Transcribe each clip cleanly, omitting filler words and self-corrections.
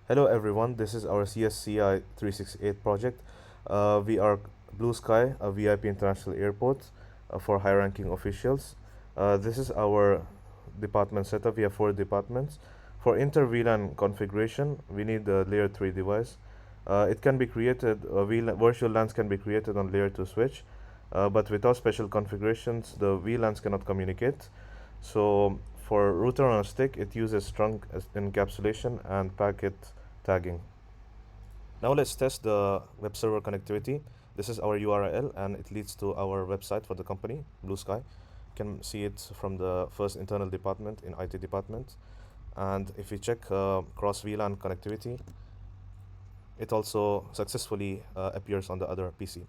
Hello everyone, this is our CSCI368 project. We are Blue Sky, a VIP international airport for high-ranking officials. This is our department setup. We have 4 departments. For inter-VLAN configuration, we need the layer 3 device. It can be created, virtual LANs can be created on layer 2 switch, but without special configurations, the VLANs cannot communicate. So for router on a stick, it uses trunk encapsulation and packet tagging. Now let's test the web server connectivity. This is our URL and it leads to our website for the company, Blue Sky. You can see it from the first internal department in IT department. And if we check cross VLAN connectivity, it also successfully appears on the other PC.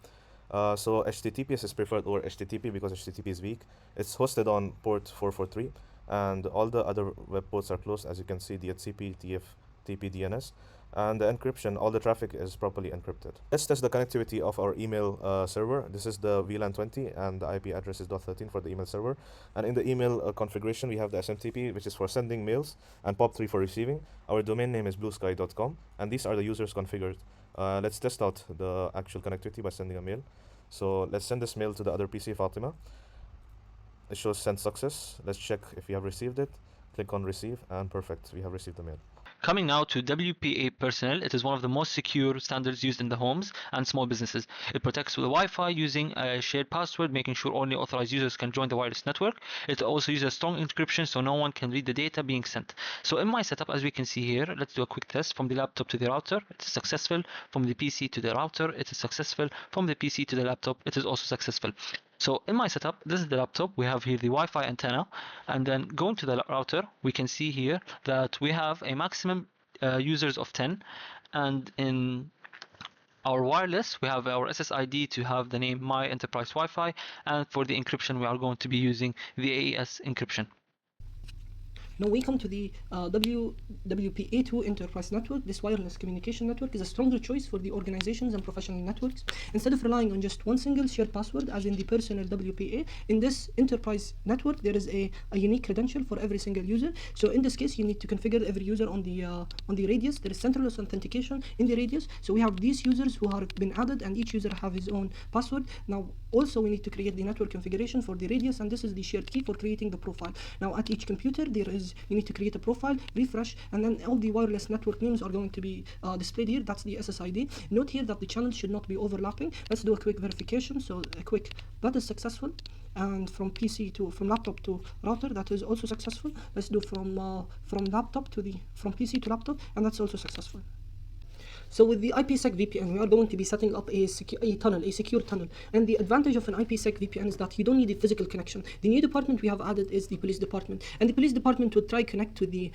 So HTTPS is preferred over HTTP because HTTP is weak. It's hosted on port 443 and all the other web ports are closed, as you can see, DHCP, TFTP, DNS. And the encryption, all the traffic is properly encrypted. Let's test the connectivity of our email server. This is the VLAN 20 and the IP address is .13 for the email server. And in the email configuration, we have the SMTP, which is for sending mails, and POP3 for receiving. Our domain name is bluesky.com, and these are the users configured. Let's test out the actual connectivity by sending a mail. So let's send this mail to the other PC, Fatima. It shows send success. Let's check if we have received it. Click on receive, and perfect, we have received the mail. Coming now to WPA personnel, it is one of the most secure standards used in the homes and small businesses. It protects the Wi-Fi using a shared password, making sure only authorized users can join the wireless network. It also uses strong encryption so no one can read the data being sent. So in my setup, as we can see here, let's do a quick test. From the laptop to the router, it is successful. From the PC to the router, it is successful. From the PC to the laptop, it is also successful. So in my setup, this is the laptop. We have here the Wi-Fi antenna, and then going to the router, we can see here that we have a maximum users of 10, and in our wireless, we have our SSID to have the name My Enterprise Wi-Fi, and for the encryption, we are going to be using the AES encryption. Now we come to the WPA2 Enterprise Network. This wireless communication network is a stronger choice for the organizations and professional networks. Instead of relying on just one single shared password, as in the personal WPA, in this enterprise network, there is a unique credential for every single user. So in this case, you need to configure every user on the radius. There is centralized authentication in the radius. So we have these users who have been added, and each user have his own password. Now, also we need to create the network configuration for the radius, and this is the shared key for creating the profile. Now at each computer, you need to create a profile, refresh, and then all the wireless network names are going to be displayed here. That's the SSID. Note here that the channels should not be overlapping. Let's do a quick verification. So a quick, that is successful. And from laptop to router, that is also successful. Let's do from PC to laptop, and that's also successful. So with the IPsec VPN, we are going to be setting up a secure tunnel. And the advantage of an IPsec VPN is that you don't need a physical connection. The new department we have added is the police department. And the police department would try connect with the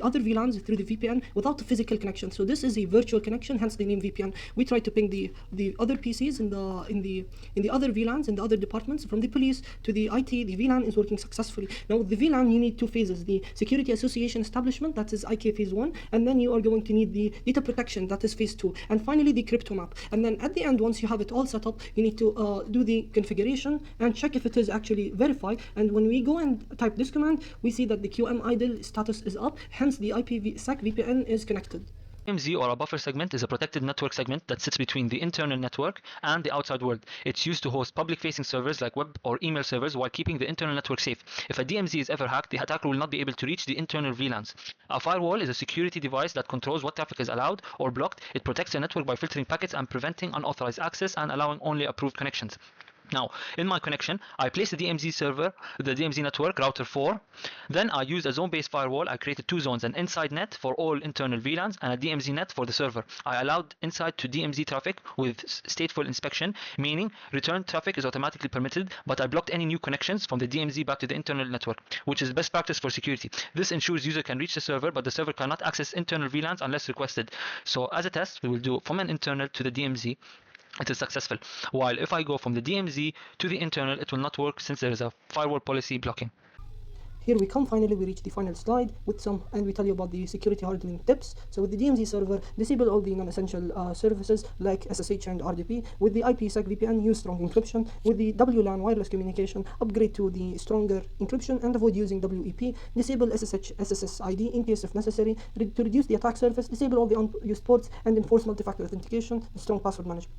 other VLANs through the VPN without a physical connection. So this is a virtual connection, hence the name VPN. We try to ping the other PCs in the other VLANs in the other departments. From the police to the IT, the VLAN is working successfully. Now with the VLAN, you need 2 phases: the security association establishment, that is IK phase 1, and then you are going to need the data protection, that is phase 2, and finally the crypto map. And then at the end, once you have it all set up, you need to do the configuration and check if it is actually verified. And when we go and type this command, we see that the QM idle status is up, hence the IPsec VPN is connected. DMZ, or a buffer segment, is a protected network segment that sits between the internal network and the outside world. It's used to host public-facing servers like web or email servers while keeping the internal network safe. If a DMZ is ever hacked, the attacker will not be able to reach the internal VLANs. A firewall is a security device that controls what traffic is allowed or blocked. It protects the network by filtering packets and preventing unauthorized access and allowing only approved connections. Now, in my connection, I placed the DMZ server, the DMZ network, router 4. Then I used a zone-based firewall. I created 2 zones, an inside net for all internal VLANs and a DMZ net for the server. I allowed inside to DMZ traffic with stateful inspection, meaning return traffic is automatically permitted, but I blocked any new connections from the DMZ back to the internal network, which is best practice for security. This ensures user can reach the server, but the server cannot access internal VLANs unless requested. So as a test, we will do from an internal to the DMZ. It is successful. While if I go from the DMZ to the internal, it will not work since there is a firewall policy blocking. here we come. Finally, we reach the final slide and we tell you about the security hardening tips. So with the DMZ server, disable all the non-essential services like SSH and RDP. With the IPsec VPN, use strong encryption. With the WLAN wireless communication, upgrade to the stronger encryption and avoid using WEP. Disable SSID in case if necessary. To reduce the attack surface, disable all the unused ports and enforce multi-factor authentication and strong password management.